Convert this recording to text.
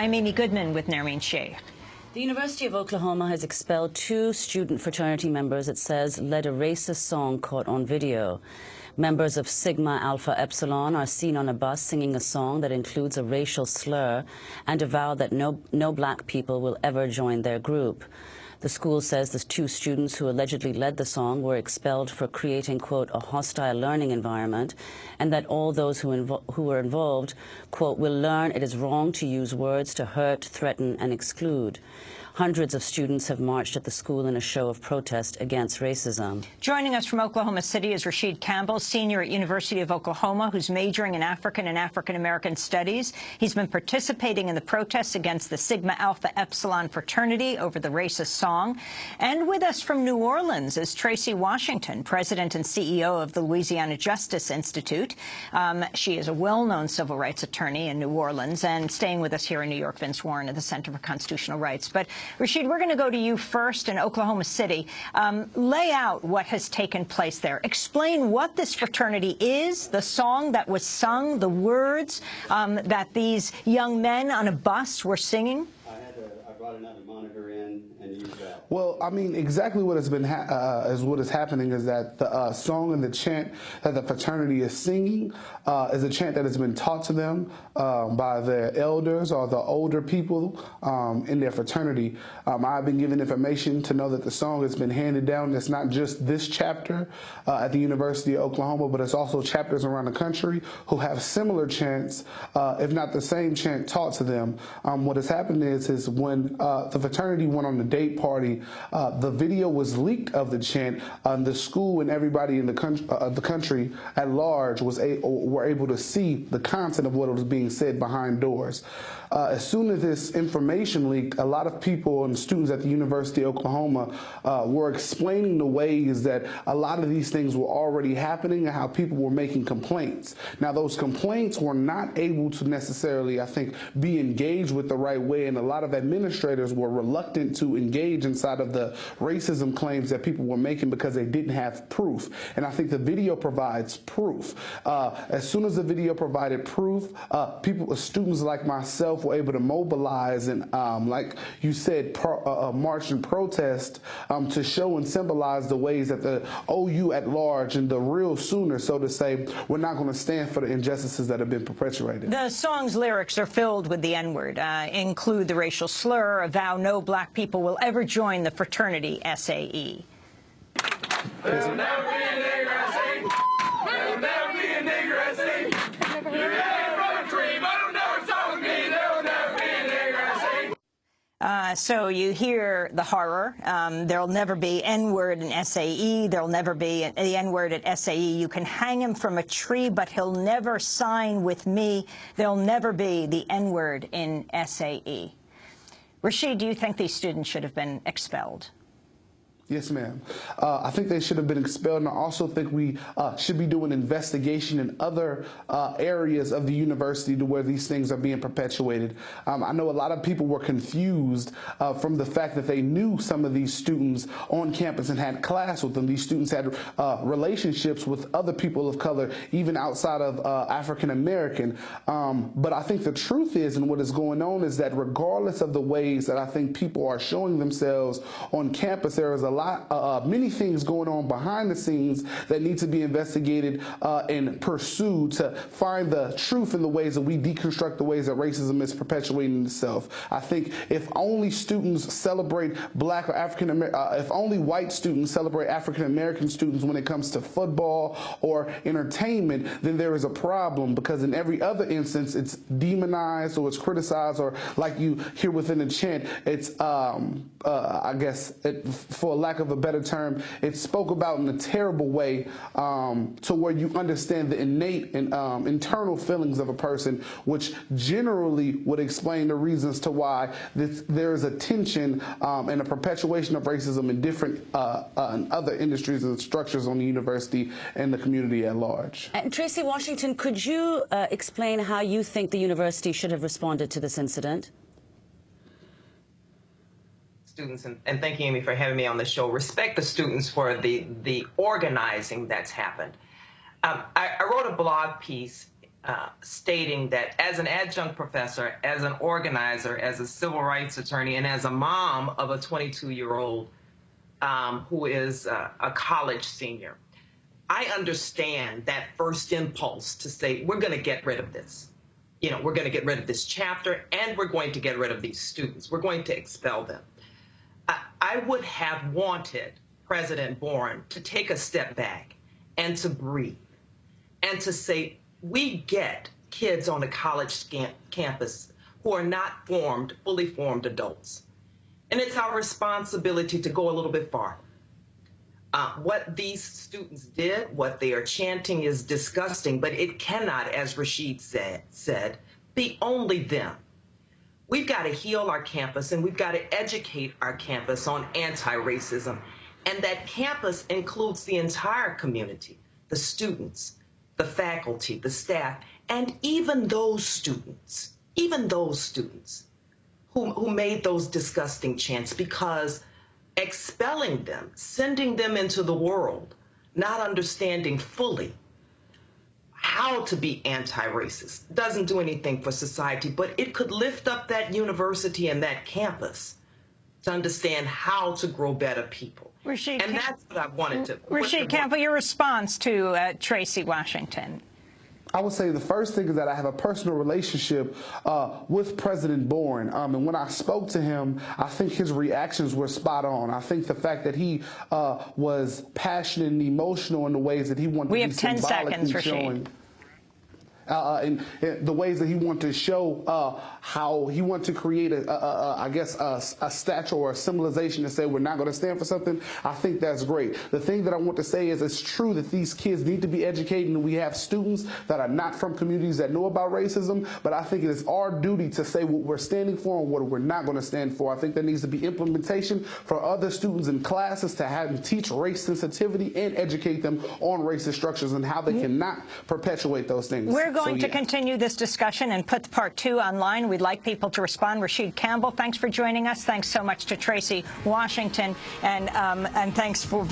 I'm Amy Goodman with Nermeen Sheikh. The University of Oklahoma has expelled 2 student fraternity members, it says, led a racist song caught on video. Members of Sigma Alpha Epsilon are seen on a bus singing a song that includes a racial slur and avow that no black people will ever join their group. The school says the 2 students who allegedly led the song were expelled for creating, quote, a hostile learning environment, and that all those who were involved, quote, will learn it is wrong to use words to hurt, threaten, and exclude. Hundreds of students have marched at the school in a show of protest against racism. Joining us from Oklahoma City is Rashid Campbell, senior at University of Oklahoma, who's majoring in African and African-American studies. He's been participating in the protests against the Sigma Alpha Epsilon fraternity over the racist song. And with us from New Orleans is Tracy Washington, president and CEO of the Louisiana Justice Institute. She is a well-known civil rights attorney in New Orleans, and staying with us here in New York, Vince Warren at the Center for Constitutional Rights. But Rashid, we're going to go to you first in Oklahoma City. Lay out what has taken place there. Explain what this fraternity is, the song that was sung, the words that these young men on a bus were singing. I brought another monitor in and used that. Well, I mean, exactly what has been what is happening is that the song and the chant that the fraternity is singing is a chant that has been taught to them by their elders or the older people in their fraternity. I've been given information to know that the song has been handed down. It's not just this chapter at the University of Oklahoma, but it's also chapters around the country who have similar chants, if not the same chant, taught to them. What has happened is when the fraternity went on the date party, the video was leaked of the chant. The school and everybody in the country at large were able to see the content of what was being said behind doors. As soon as this information leaked, a lot of people and students at the University of Oklahoma were explaining the ways that a lot of these things were already happening and how people were making complaints. Now, those complaints were not able to necessarily, I think, be engaged with the right way, and a lot of administrators were reluctant to engage inside of the racism claims that people were making because they didn't have proof. And I think the video provides proof. As soon as the video provided proof, students like myself were able to mobilize and, like you said, march and protest to show and symbolize the ways that the OU at large and the real Sooners, so to say, we're not going to stand for the injustices that have been perpetuated. The song's lyrics are filled with the N-word, include the racial slur, avow no black people will ever join the fraternity SAE. There'll never be a nigger SAE. There'll never be a nigger SAE. You came from a dream, but it'll never stop with me. There'll never be a nigger SAE. So you hear the horror. There'll never be N-word in SAE. There'll never be the N-word at SAE. You can hang him from a tree, but he'll never sign with me. There'll never be the N-word in SAE. Rashid, do you think these students should have been expelled? Yes, ma'am. I think they should have been expelled, and I also think we should be doing investigation in other areas of the university to where these things are being perpetuated. I know a lot of people were confused from the fact that they knew some of these students on campus and had class with them. These students had relationships with other people of color, even outside of African American. But I think the truth is, and what is going on is that regardless of the ways that I think people are showing themselves on campus, there is many things going on behind the scenes that need to be investigated and pursued to find the truth in the ways that we deconstruct the ways that racism is perpetuating itself. I think if only students celebrate black or if only white students celebrate African American students when it comes to football or entertainment, then there is a problem, because in every other instance it's demonized or it's criticized, or like you hear within the chant, it's I guess for lack of a better term, it's spoke about in a terrible way, to where you understand the innate and internal feelings of a person, which generally would explain the reasons to why there is a tension and a perpetuation of racism in different other industries and structures on the university and the community at large. And Tracy Washington, could you explain how you think the university should have responded to this incident? Students, and thank you, Amy, for having me on the show. Respect the students for the organizing that's happened. I wrote a blog piece stating that as an adjunct professor, as an organizer, as a civil rights attorney, and as a mom of a 22-year-old who is a college senior, I understand that first impulse to say, we're going to get rid of this. You know, we're going to get rid of this chapter, and we're going to get rid of these students. We're going to expel them. I would have wanted President Bourne to take a step back and to breathe and to say, we get kids on a college campus who are not fully formed adults. And it's our responsibility to go a little bit farther. What these students did, what they are chanting is disgusting, but it cannot, as Rashid said, be only them. We've got to heal our campus, and we've got to educate our campus on anti-racism. And that campus includes the entire community, the students, the faculty, the staff, and even those students who made those disgusting chants, because expelling them, sending them into the world, not understanding fully how to be anti-racist, doesn't do anything for society, but it could lift up that university and that campus to understand how to grow better people. Rashid, and that's what I wanted to... Rashid Campbell, your response to Tracy Washington. I would say the first thing is that I have a personal relationship with President Bourne. And when I spoke to him, I think his reactions were spot on. I think the fact that he was passionate and emotional in the ways that he wanted we to have be 10 symbolically seconds, showing. Rashid. And the ways that he wanted to show how he wanted to create I guess a statue or a symbolization to say we're not going to stand for something. I think that's great. The thing that I want to say is it's true that these kids need to be educated, and we have students that are not from communities that know about racism, but I think it is our duty to say what we're standing for and what we're not going to stand for. I think there needs to be implementation for other students in classes to have them teach race sensitivity and educate them on racist structures and how they cannot perpetuate those things. We're going to continue this discussion and put part 2 online. We'd like people to respond. Rashid Campbell, thanks for joining us. Thanks so much to Tracy Washington, and thanks for